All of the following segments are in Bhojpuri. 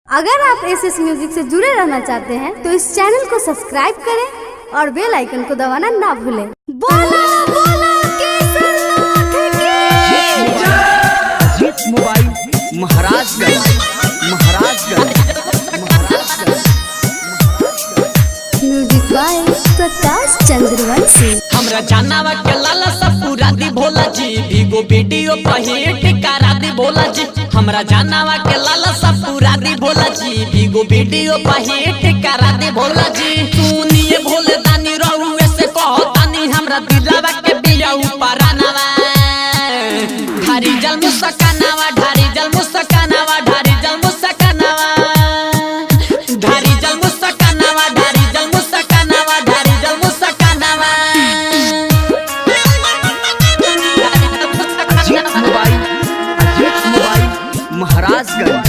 अगर आप एसएस म्यूजिक से जुड़े रहना चाहते हैं तो इस चैनल को सब्सक्राइब करें और बेल आइकन को दबाना ना भूलें। बोलो बोलो केसरनाथ की Ajit mobile Maharajganj music by Prakash Chandravanshi. हमरा जानवा के लाला सब पूरा दी भोला जी, भीगो वीडियो पहिट करा दी भोला जी। हमरा जानवा के लाला सब पूरा दी भोला जी, भीगो वीडियो पहिट करा दी भोला जी। सुनिए भोले दानी रहुए से कहो तानी, हमरा दिलवा के बिया ऊपर आनावा। ढारी जल मुस्कानावा, ढारी जल मुस्कानावा, ढारी जल मुस्कानावा, ढारी जल मुस्कानावा, ढारी जल मुस्कानावा, ढारी जल मुस्कानावा। अजीत मोबाइल महाराजगंज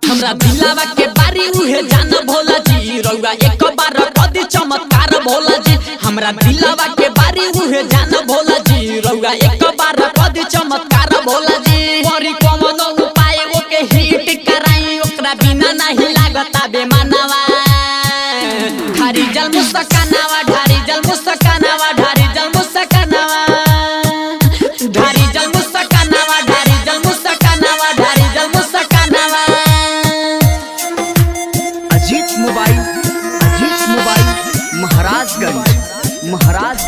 हमरा दिलावा के बारी उहे जान भोला जी, रउआ एक बार कदी चमत्कार भोला जी। हमरा दिलावा के बारी उहे जान भोला जी, रउआ एक बार कदी चमत्कार भोला जी। बड़ी कमनो उपाय ओके हिट कराई, ओकरा बिना नहीं लागता बेमानवा। ढारी जल मुस्कानावा, ढारी जल मुस्कानावा, ढारी जल मुस्कानावा, ढारी जल मुस्कानावा, ढारी जल मुस्कानावा, ढारी जल मुस्कानावा। अजीत मोबाइल महाराजगंज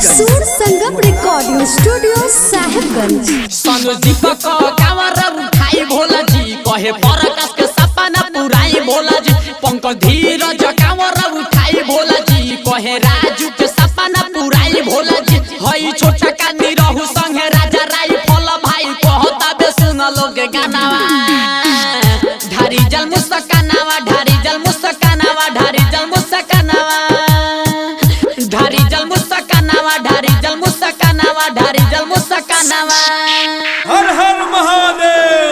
सूर संगम रिकॉर्डिंग स्टूडियो साहिबगंज। सनु दीपक कावर उठाई भोला जी, कहे परकाश के सपना पुराई भोला जी। पंकज धीरज कावर उठाई भोला जी, कहे राजू के सपना पुराई भोला जी। हई छोटा कानी रहू संगे राजा राई फल भाई, कहता बे सुन लोग गानावा। ढारी जल मुस्कानावा, ढारी जल मुस्कानावा, ढारी जल मुस्कानावा, ढारी जल मुस्कानावा, ढारी जल मुस्कानावा, ढारी जल मुस्कानावा। हर हर महादेव।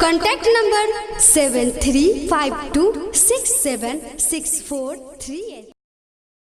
Contact number 7352676438।